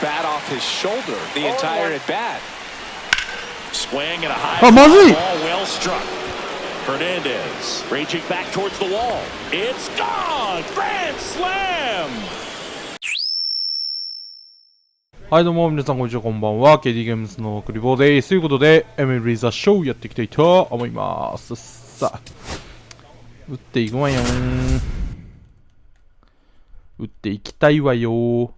bat off his shoulder the entire at bat. Swing and a high ball, well struck. Hernandez reaching back towards the wall. It's gone! Grand slam! はいどうも皆さんこんにちはこんばんは KD ゲームズのクリボーです。ということで MLB The Show やっていきたいと思います。さあ打っていくわよー。打っていきたいわよー。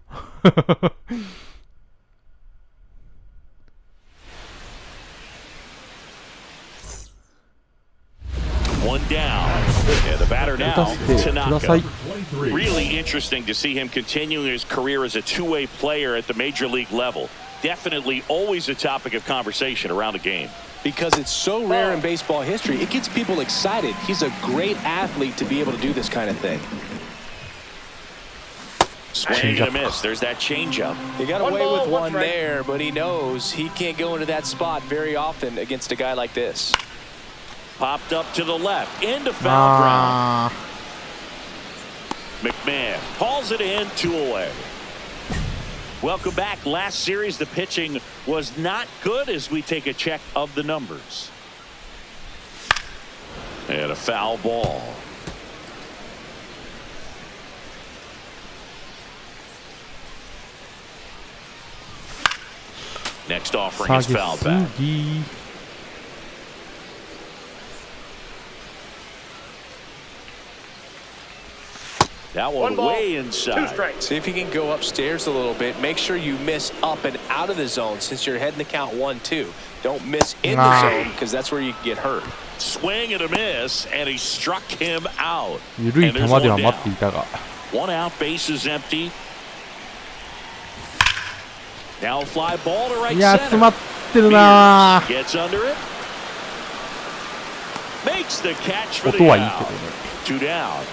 One down. Yeah, the batter now, Tanaka. Really interesting to see him continuing his career as a two-way player at the major league level. Definitely always a topic of conversation around the game. Because it's so rare in baseball history, it gets people excited. He's a great athlete to be able to do this kind of thing. Swing and a miss. There's that changeup. He got away with one there, but he knows he can't go into that spot very often against a guy like this. Popped up to the left, into foul ground. McMahon calls it in, 2 away. Welcome back. Last series, the pitching was not good as we take a check of the numbers. And a foul ball. Next offering is foul back. That one way inside. See if you can go upstairs a little bit. Make sure you miss up and out of the zone since you're heading the count 1-2. Don't miss in the zone because that's where you can get hurt. Swing and a miss, and he struck him out. And there's one down. 1 out, base is empty. Now fly ball to right center. Mears gets under it. Makes the catch for the out. 2 down.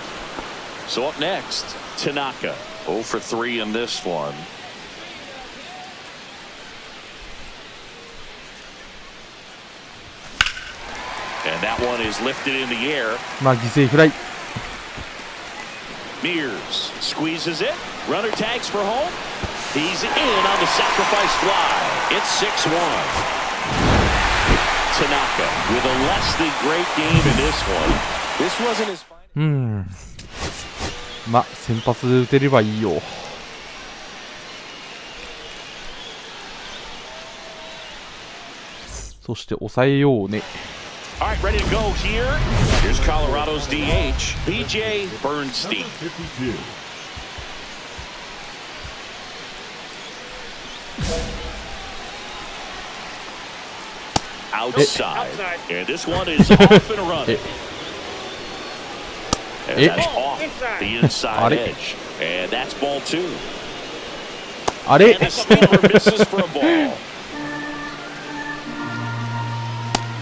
So up next, Tanaka. 0 for 3 in this one. And that one is lifted in the air. 犠牲フライ。 Mears squeezes it. Runner tags for home. He's in on the sacrifice fly. It's 6-1. Tanaka with a less than great game in this one. This wasn't his final. 先発で打てればいいよ。そして抑えようね。All right, ready to go here. Here's Colorado's DH, BJ Bernstein. Outside. And this one is off and running. And that's off the inside edge. And that's ball 2. And the steamer misses for a ball.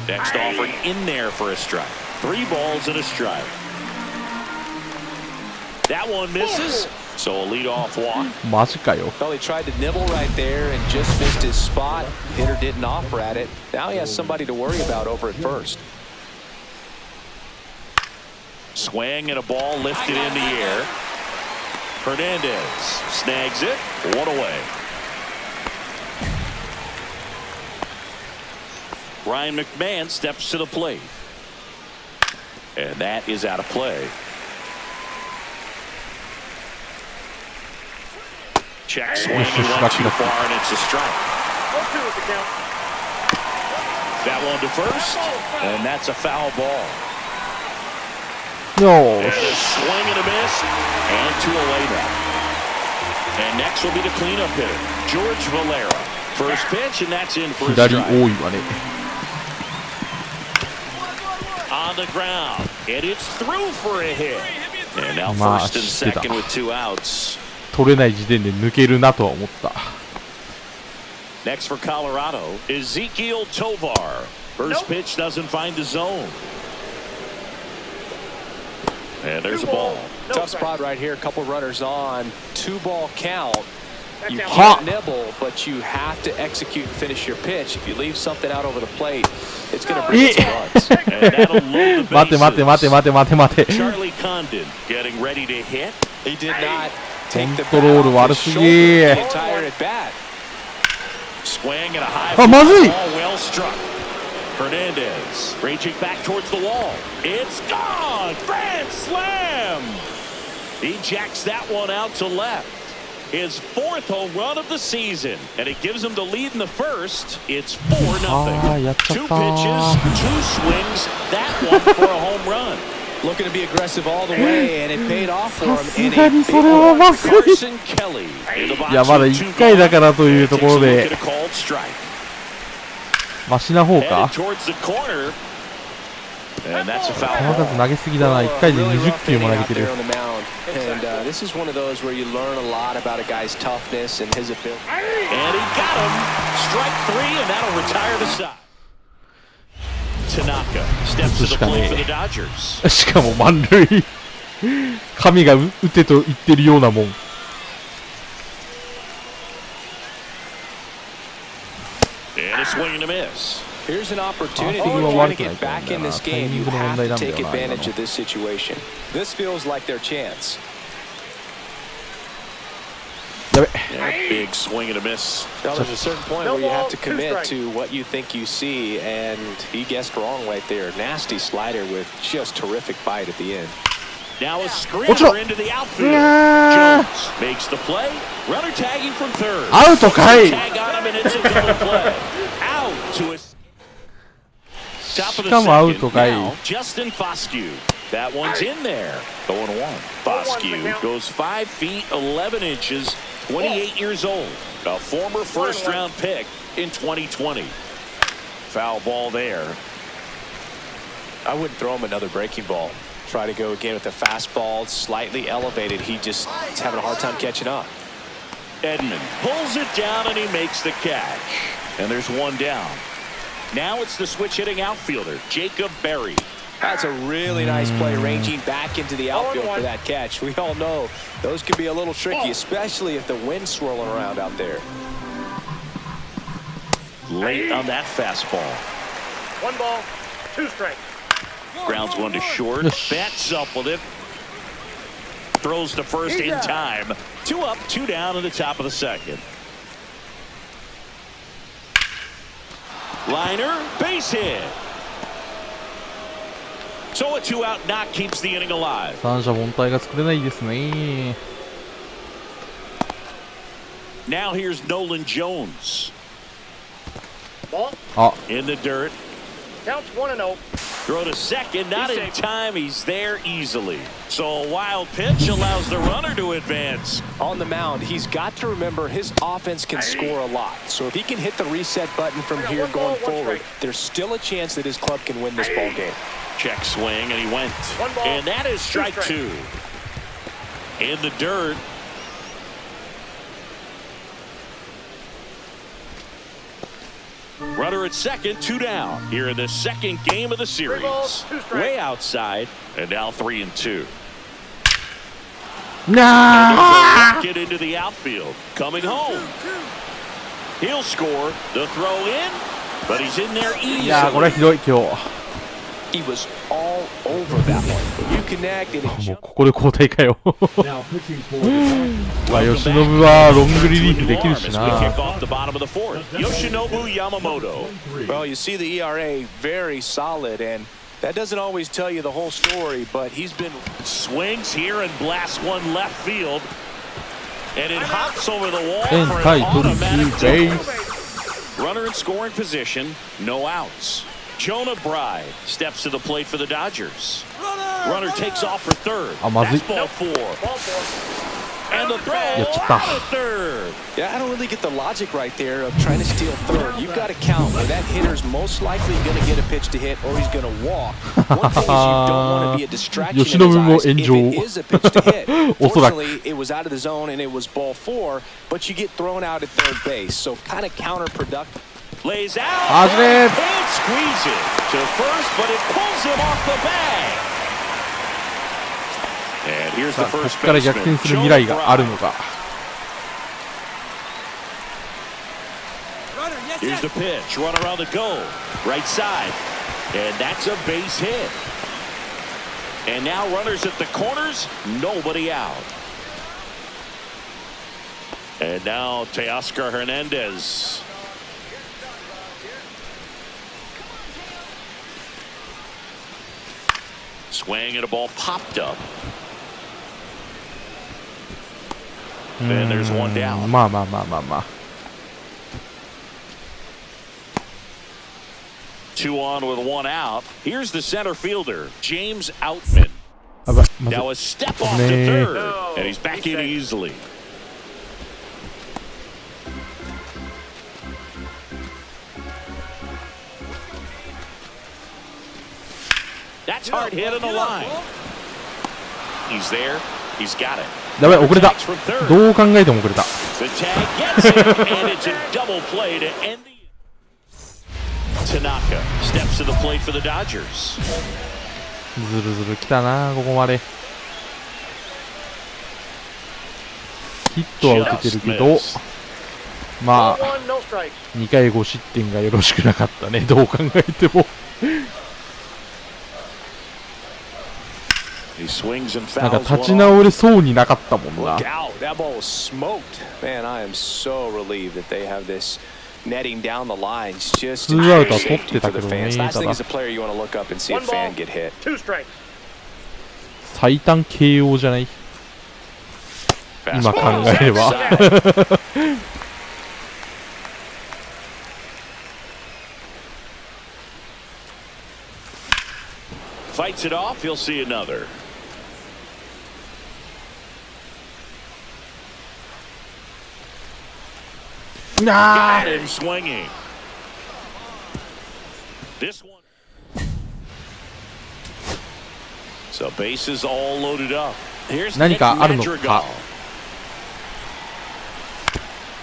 Next offering in there for a strike. 3 balls and a strike. That one misses. So a leadoff walk. マジかよ。 Well, he tried to nibble right there and just missed his spot. Hitter didn't offer at it. Now he has somebody to worry about over at first. Swing and a ball lifted in the air. Hernandez snags it. 1 away. Ryan McMahon steps to the plate. And that is out of play. Check swing and went too far, and it's a strike. That one to first, and that's a foul ball. No. And a swing and a miss, and 2 away now. And next will be the cleanup hitter, George Valera. First pitch, and that's in for a strike. 左多いわね。 On the ground, and it's through for a hit. And now first and second with 2 outs. 取れない時点で抜けるなとは思った。 Next for Colorado, Ezequiel Tovar. First pitch doesn't find the zone. And there's a ball. Tough spot right here. A couple runners on. 2-ball count. You can't nibble, but you have to execute and finish your pitch. If you leave something out over the plate, it's going to bring in some runs. And that'll load the bases. 待て。 Charlie Condon getting ready to hit. He did not Take the コントロール悪すぎ。 the entire at bat. Swing and a high あ、まずい。 ball well struck. Hernandez raging back towards the wall. It's gone. Grand slam. He jacks that one out to left. His fourth home run of the season, and it gives him the lead in the first. It's 4-0. やっちゃ Two った。 pitches, 2 swings. That one for a home run. Looking to be aggressive all the way, and it paid off for さ him す in が a に big それは one. まずい。 Carson Kelly in the box いや、まだ with 1 2回だ gone. からというところ Takes a look で at a called strike. マシな方 Headed か。 towards the corner. And that's a 球 foul 数 ball. 投げすぎだな。1回で Really 20 rough 球も inning 投 out げてる there。on the mound. And this is one of those where you learn a lot about a guy's toughness and his ability. And he got him. Strike 3, and that'll retire the side. Tanaka steps to the plate for the Dodgers. しかも満塁。神が打てと言ってるようなもん。And a swing and a miss. Here's an opportunity. Oh, If you well, want to why get can't I back go in this now? game, you Timing haveの問題なtoんだよな、 take advantage 今の。 of this situation. This feels like their chance. やべ。 And a big swing and a miss. Now, there's a certain point where you have to commit to what you think you see, and he guessed wrong right there. Nasty slider with just terrific bite at the end. Now a screamer into the outfield. Jones makes the play. Runner tagging from third. アウトかい。 Tag on him, and it's a double play. Out to his top of the しかもアウト second. かい。 Now Justin Foscue. That one's in there. 0-1. Foscue goes 5 feet 11 inches, 28 years old. A former first-round pick in 2020. Foul ball there. I wouldn't throw him another breaking ball. Try to go again with the fastball, slightly elevated. He just is having a hard time catching up. Edman pulls it down, and he makes the catch. And there's one down. Now it's the switch-hitting outfielder, Jacob Berry. That's a really nice play, ranging back into the outfield for that catch. We all know those can be a little tricky, especially if the wind's swirling around out there. Late on that fastball. 1 ball, 2 strikes. Grounds one to short. Bats up with it. Throws to first in time. 2 up, 2 down in the top of the second. Liner, base hit. So a 2-out knock keeps the inning alive. 三者凡退が作れないですね。 Now here's Nolan Jones. Ball, あ、 In the dirt. counts 1-0. Throw to second, not in time. He's there easily. So a wild pitch allows the runner to advance. On the mound, he's got to remember his offense can score a lot. So if he can hit the reset button from here going forward, there's still a chance that his club can win this ball game. Check swing, and he went. 1 ball, And that is strike 2. In the dirt. Runner at second, 2 down. Here in the second game of the series. 3 balls, 2 strikes. Way outside, and now 3-2. なあ。 Get into the outfield. Coming home. He'll score. The throw in, but he's in there いやー、これは easily. ひどい今日。 He was all over that one. You connect and it もう jumped. ここで交代かよ。まあ、吉信はロングリリーフできるし As we な kick。off the bottom of the fourth. Yoshinobu Yamamoto. Well, you see the ERA very solid, and that doesn't always tell you the whole story, but he's been Swings here and blasts one left field. And it hops over the wall 全 for タ an イトル automatic 2ベー double. ス。 Runner in scoring position, no outs. Jonah Bride steps to the plate for the Dodgers. Runner takes off for third. あ、まずい。 That's ball 4. Ball 4. And the throw やっちゃった。 out at third. Yeah, I don't really get the logic right there of trying to steal third. You've got to count where that hitter's most likely going to get a pitch to hit or he's going to walk. One thing is you don't want to be a distraction in his 吉信も eyes if 炎上。 it is a pitch to hit. おそらく。 Fortunately, it was out of the zone and it was ball 4, but you get thrown out at third base, so kind of counterproductive. Lays out. 外れ。 Can't squeeze it to first, but it pulls him off the bag. And here's さ the あ、ここ first から逆 baseman, 転する未来 Jonah がある Bride. のか。 Here's the pitch. Runner on the go. Right side. And that's a base hit. And now runners at the corners. Nobody out. And now Teoscar Hernandez. Swing and a ball popped up. And there's one down. まあまあまあまあまあ。Two on with one out. Here's the center fielder, James Outman. あば、まず Now a step off to third, and he's back in easily. That's hard hit on the line. He's there. He's got it. やばい、遅れた。 Takes from third. どう考えても遅れた。 The tag gets it, and it's a double play to end the. Tanaka steps to the plate for the Dodgers. ずるずる来たな、ここまで。ヒットは打ててるけど、ま Ball あ、 one, no strikes. 2回5失点がよろしくなかったね、どう考えても。 He swings and なんか fouls 立ち one off. 直れそうになかったもんな。 Look out. That ball was smoked. Man, I am so relieved that they have this netting down the lines just to ツーアウトは ensure 取っ safety てた for け the どね、 fans. た Last thing だ as a player, you want to look up and see a One ball, fan get hit. 2 strikes. 最短 KO じゃない。今考 Fastball えれば。 outside. Fights it off. He'll see another. Got him swinging. This one. So bases all loaded up. Here's 何 Nick かあるのか。 Madrigal.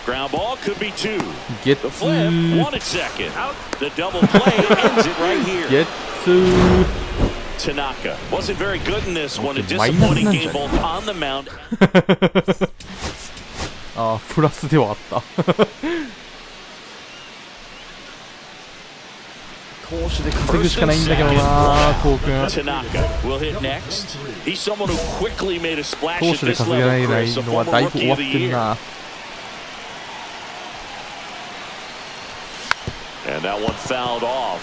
Ground ball could be two. ゲッ The ツ flip ー。 wanted second. The double play ends it right here. ゲッツー。 Tanaka wasn't very good in this one. A Okay, minus disappointing なんじゃ game ない both on the mound. ああ、プラスではあった。投手で稼ぐしかないんだけどな、トークン。 Tanaka will hit next. He's someone who quickly made a splash 投 at 手で this 稼げな level. い Chris, a のは former だいぶ終 rookie わ of っ the てる year. な。 And that one fouled off.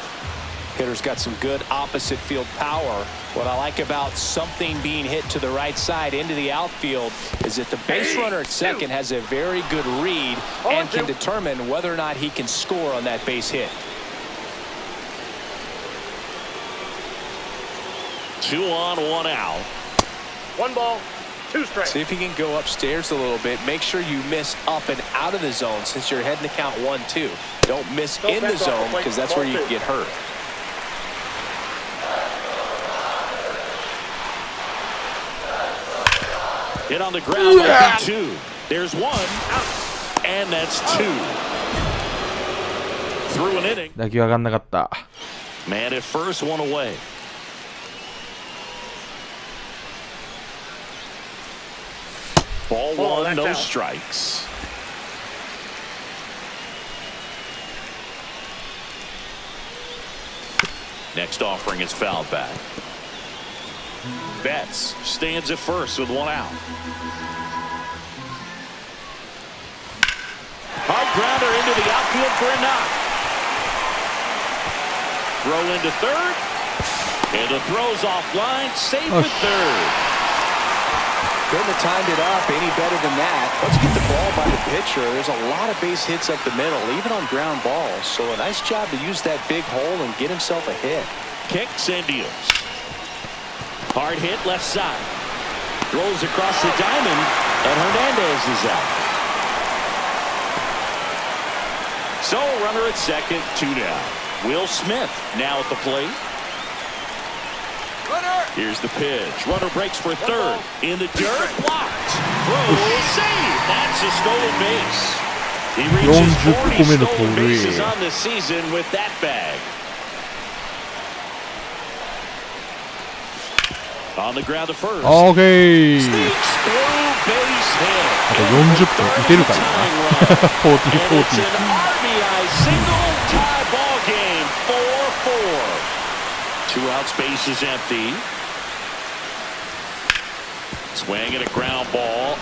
Hitter's got some good opposite field power. What I like about something being hit to the right side into the outfield is that the base runner at second has a very good read and can determine whether or not he can score on that base hit. 2 on, 1 out. 1 ball, 2 strikes. See if he can go upstairs a little bit. Make sure you miss up and out of the zone since you're heading to count 1-2. Don't miss in the zone because that's where you can get hurt. Hit on the ground. Yeah. 2. There's 1. And that's 2. Through an inning. 打球上がんなかった。 Man at first, 1 away. Ball 1, no strikes. Next offering is fouled back. Betts stands at first with 1 out. Hard grounder into the outfield for a knock. Throw into third. And the throw's offline. Safe at third. Couldn't have timed it up any better than that. Let's get the ball by the pitcher. There's a lot of base hits up the middle, even on ground balls. So a nice job to use that big hole and get himself a hit. Kicks and deals. Hard hit left side. Throws across the diamond, and Hernandez is out. So runner at second, 2 down. Will Smith now at the plate. Here's the pitch. Runner breaks for third. In the dirt, blocked. Throw, save. That's a stolen base. He reaches 40 stolen bases on the season with that bag. On the ground to first. オーケー。 Sneaks through base hit. あと40分打てるからな。40-40。 And it's an RBI single tie ball game. 4-4. 2 outs, base is empty. Swing and a ground ball.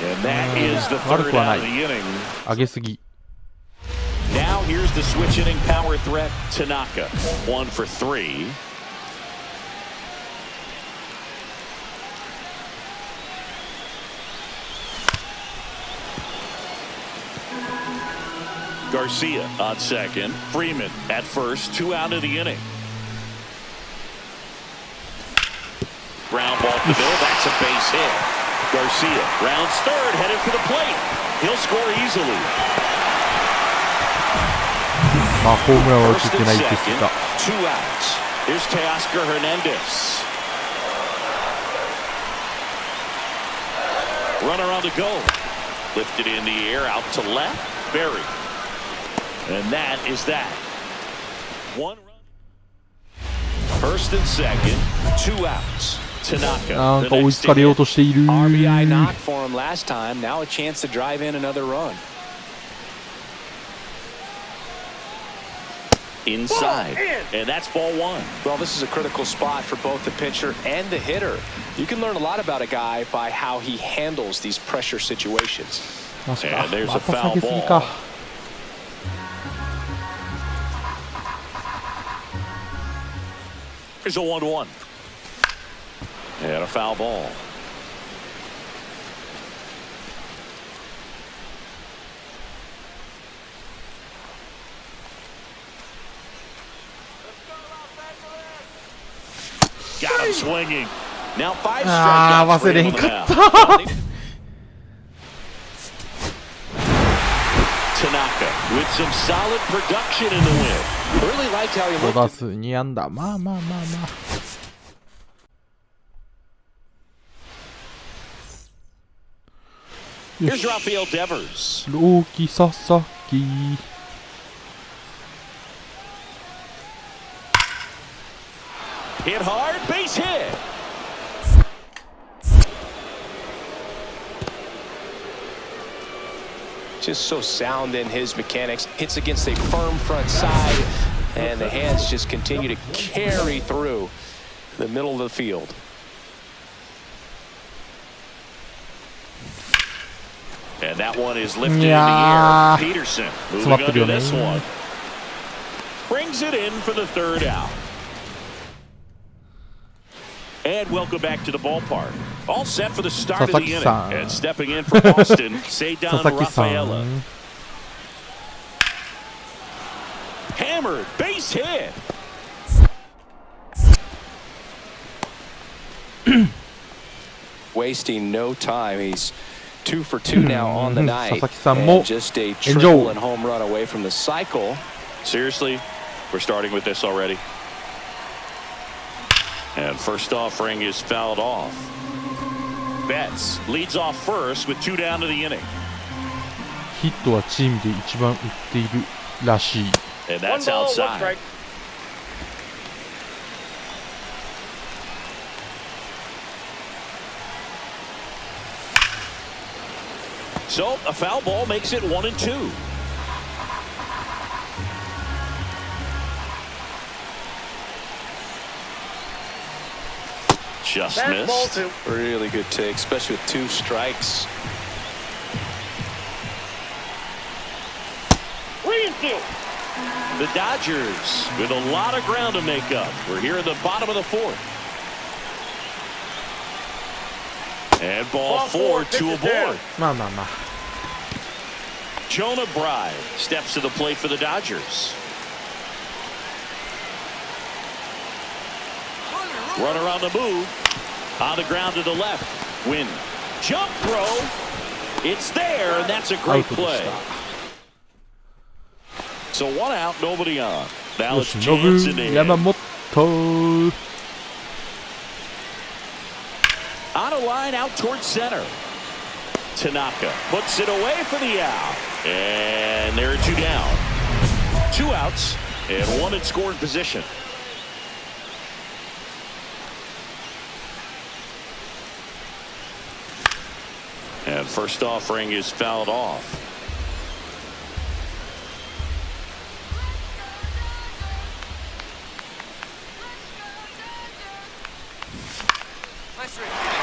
And that is the third out of the inning. 上げすぎ。 Now here's the switch inning power threat, Tanaka. 1 for 3. Garcia on second. Freeman at first. 2 out of the inning. Ground ball to the middle. That's a base hit. Garcia rounds third, headed for the plate. He'll score easily. まあホームランは打ててないですが。 2 outs. Here's Teoscar Hernandez. Runner on the go. Lifted in the air, out to left. Berry. And that is that. 1 run. First and second. 2 outs. Tanaka. なんか追いつかれようとしている。 RBI knock for him last time. Now a chance to drive in another run. Inside, and that's ball 1. Well, this is a critical spot for both the pitcher and the hitter. You can learn a lot about a guy by how he handles these pressure situations. マジか。 And there's ま a た foul 下げすぎ ball. か。 Here's a 1-1. And a foul ball. Got him swinging. Now 5 ああ、 strikeouts for 忘れ him ん on か the っ mound. た。 Tanaka with some solid production in the win. Really liked how he 5 looked 打数2安打。まあまあまあまあ。 Here's Rafael Devers. ロキ佐々木。 Hit hard, base hit. just so sound in his mechanics. Hits against a firm front side, and the hands just continue to carry through the middle of the field. And that one is lifted in the air. Peterson moving under this one. Brings it in for the third out. And welcome back to the ballpark. All set for the start of the inning. And stepping in for Boston, Ceddanne Rafaela. Hammered, base hit. Wasting no time. He's 2 for 2 now on the night. And just a triple and home run away from the cycle. Seriously, we're starting with this already. And first offering is fouled off. Betts leads off first with 2 down to the inning. ヒットはチームで一番打っているらしい。 And that's outside. So a foul ball makes it 1-2. Just missed. Really good take, especially with 2 strikes. The Dodgers with a lot of ground to make up. We're here at the bottom of the 4th. And ball 4, 2 aboard. Jonah Bride steps to the plate for the Dodgers. Runner on the move. On the ground to the left. Win. Jump throw. It's there, and that's a great play. So 1 out, nobody on. Now it's Jansen in. Yamamoto. On a line out towards center. Tanaka puts it away for the out. And there are 2 down. 2 outs and 1 in scoring position. And first offering is fouled off.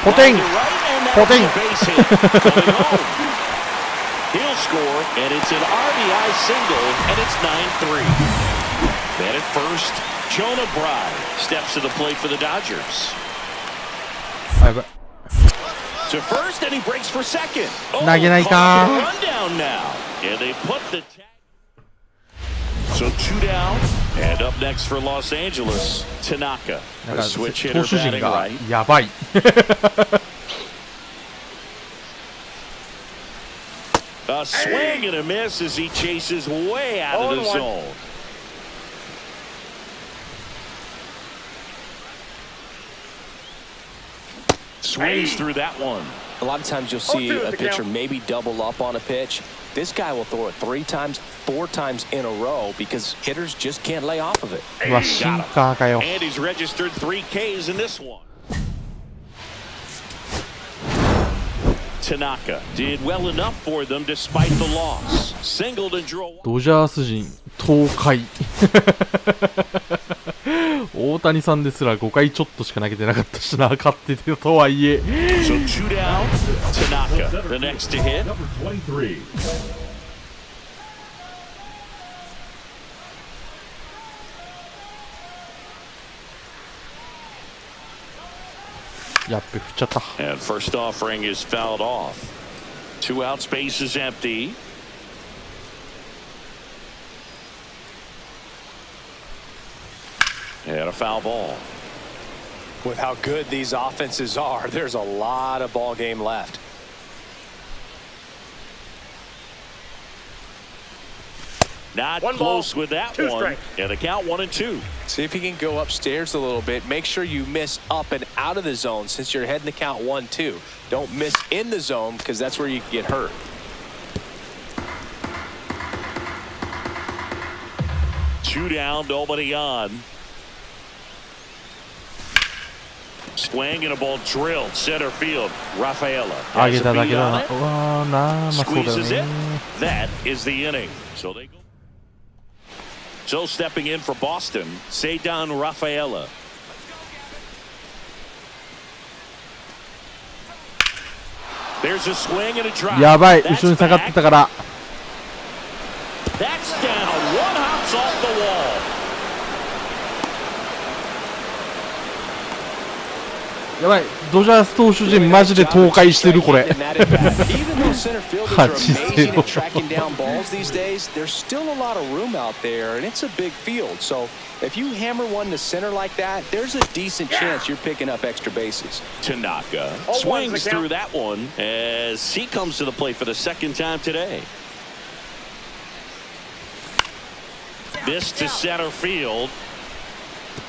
Poteng. Right, and automatically a base hit. Coming home. He'll score, and it's an RBI single, and it's 9-3. Then at first, Jonah Bride steps to the plate for the Dodgers. To first, and he breaks for second. Oh, run down now. And they put the so 2 down, and up next for Los Angeles, Tanaka. A switch hitter batting right. やばい。A swing and a miss as he chases way out of the zone. Swings through that one. A lot of times you'll see a pitcher maybe double up on a pitch. This guy will throw it 3 times, 4 times in a row because hitters just can't lay off of it. And he's registered 3 Ks in this one. Tanaka did well enough for them despite the loss. Singled and drove. ドジャース陣倒壊。大谷さんですら5回ちょっとしか投げてなかったしな、勝っててとはいえ。So 2 down, Tanaka, the next to hit. Number 23. やっべ、振っちゃった。 And first offering is fouled off. 2 out, space is empty. And a foul ball. With how good these offenses are, there's a lot of ball game left. Not close with that one. And the count 1-2. See if he can go upstairs a little bit. Make sure you miss up and out of the zone since you're heading the count 1-2. Don't miss in the zone because that's where you can get hurt. Two down, nobody on. Swing and a ball drilled center field. Rafaela has a beat on it. Squeezes it. That is the inning. So they go. So stepping in for Boston, Ceddanne Rafaela. There's a swing and a drop. やばい、後ろに下がってたから。 That's down. One hops off the wall. やばい、ドジャース投手陣マジで倒壊してるこれ。Even though center fielders are amazing at tracking down balls these days, there's still a lot of room out there, and it's a big field. So if you hammer one to center like that, there's a decent chance you're picking up extra bases. Tanaka swings through that one as he comes to the plate for the second time today. This to center field.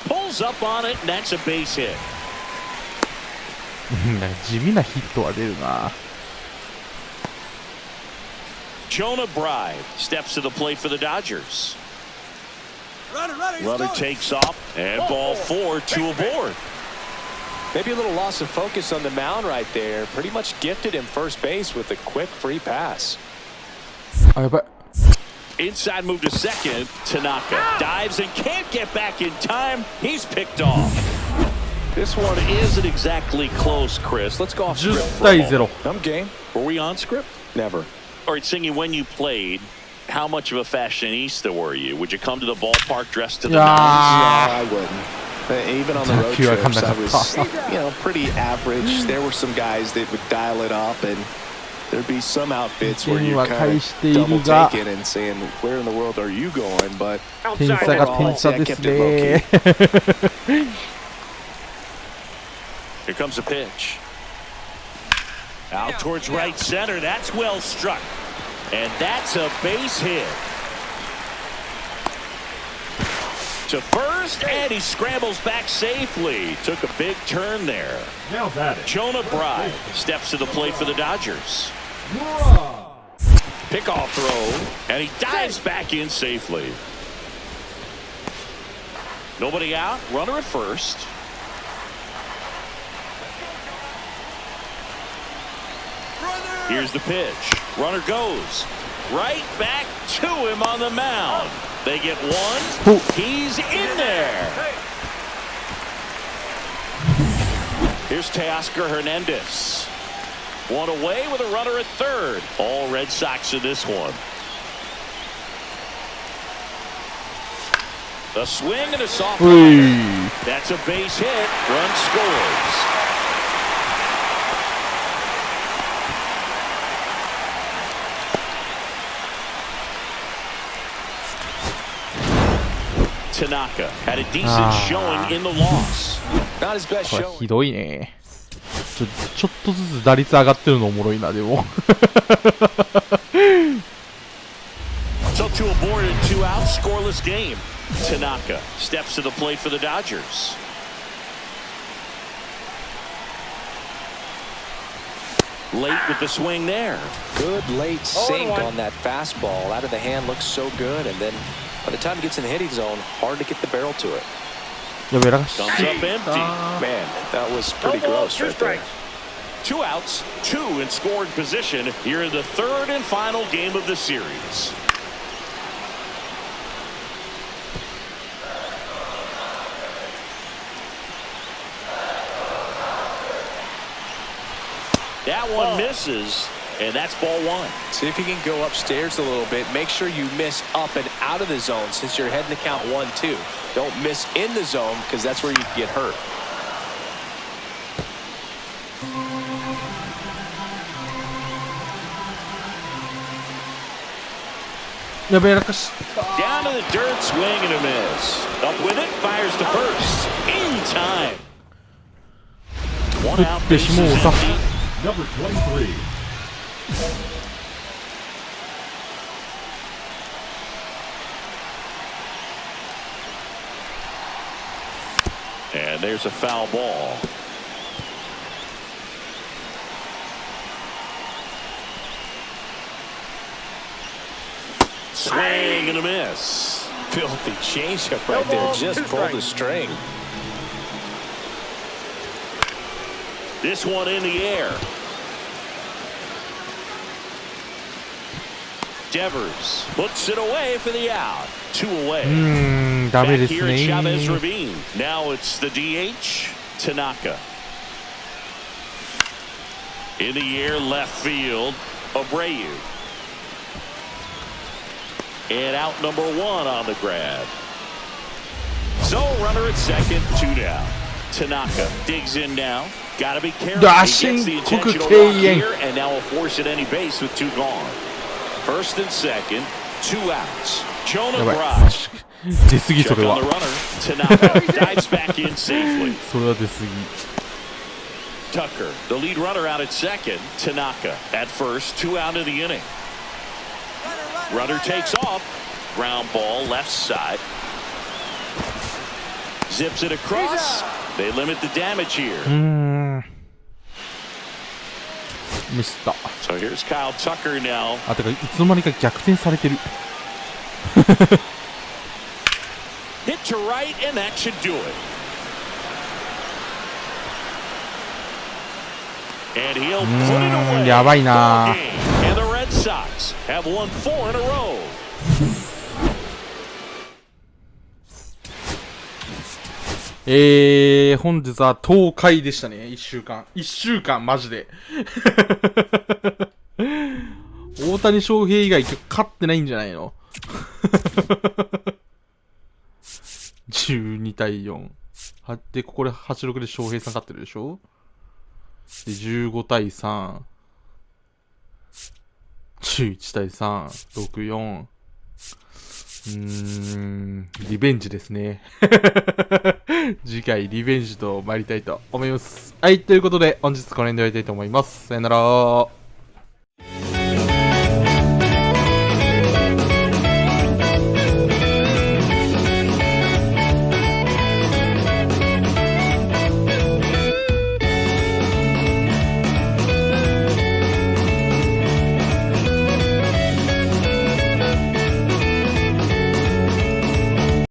Pulls up on it, and that's a base hit. 地味なヒットは出るな。 Jonah Bride steps to the plate for the Dodgers. Runner takes off, and ball 4, 2 aboard. Maybe a little loss of focus on the mound right there. Pretty much gifted him first base with a quick free pass. あ、やばい。 Inside move to second. Tanaka dives and can't get back in time. He's picked off. This one isn't exactly close, Chris. Let's go off script. 10対0。 I'm game. Were we on script? Never. All right, Singy, when you played, how much of a fashionista were you? Would you come to the ballpark dressed to the nines? No, I wouldn't. Even on the road trips, I was, pretty average. There were some guys that would dial it up, and there'd be some outfits where you're kind of double taking and saying, where in the world are you going? But 点差が点差ですね。 Here comes a pitch. Out towards right center. That's well struck. And that's a base hit. To first, and he scrambles back safely. Took a big turn there. Now batting. Jonah Bride steps to the plate for the Dodgers. Pickoff throw, and he dives back in safely. Nobody out. Runner at first. Here's the pitch. Runner goes right back to him on the mound. They get one. He's in there. Here's Teoscar Hernandez. One away with a runner at third. All Red Sox in this one. A swing and a soft liner. That's a base hit. Run scores. Tanaka had a decent showing in the loss. Not his best これ showing. ひどいね。ちょっとずつ打率上がってるのおもろいな、でも。So to a board and 2 out, scoreless game. Tanaka steps to the plate for the Dodgers. Late with the swing there. Good late sink 0-1. on that fastball. Out of the hand looks so good, and then by the time it gets in the hitting zone, hard to get the barrel to it. やべえ、らかし Comes up empty. Man, that was No pretty ball, gross 2 right there. strikes. 2 outs, 2 in scoring position here in the third and final game of the series. That one misses, and that's ball 1. See if you can go upstairs a little bit. Make sure you miss up and out of the zone since you're heading to count 1-2. Don't miss in the zone because that's where you can get hurt. Down to the dirt, swing and a miss. Up with it, fires to first. In time. 1 out, 振ってしもう bases た。 empty. Number 23. And there's a foul ball. Swing and a miss. Filthy changeup No right there. ball, Just 2 pulled the strikes. string. This one in the air. Devers puts it away for the out. 2 away. ダメ Back です here at ね。 Chavez Ravine. Now it's the DH, Tanaka. In the air, left field, Abreu. And out number 1 on the grab. So runner at second, 2 down. Tanaka digs in now. Got to be careful. He gets the intentional walk here, and now will force at any base with 2 gone. First and second, 2 outs. Jonah やばい。 Brooks. 出すぎ、そ Check れ on は the。runner. Tanaka dives back in safely. それは出すぎ。 Tucker, the lead runner out at second. Tanaka at first, 2 out of the inning. Runner takes off. Ground ball left side. Zips it across. They limit the damage here. ミスった。 So here's Kyle Tucker now. あ、てか、いつの間にか逆転されてる。 Hit to right, and that should do it. And he'll put it away. やばいな。 Ball game. And the Red Sox have won 4 in a row. 本日は東海でしたね。1週間。1週間、マジで。大谷翔平以外勝ってないんじゃないの12対4。で、ここで86で翔平さん勝ってるでしょで、15対3。11対3。6、4。リベンジですね。次回リベンジと参りたいと思います。はい、ということで本日この辺で終わりたいと思います。さよなら。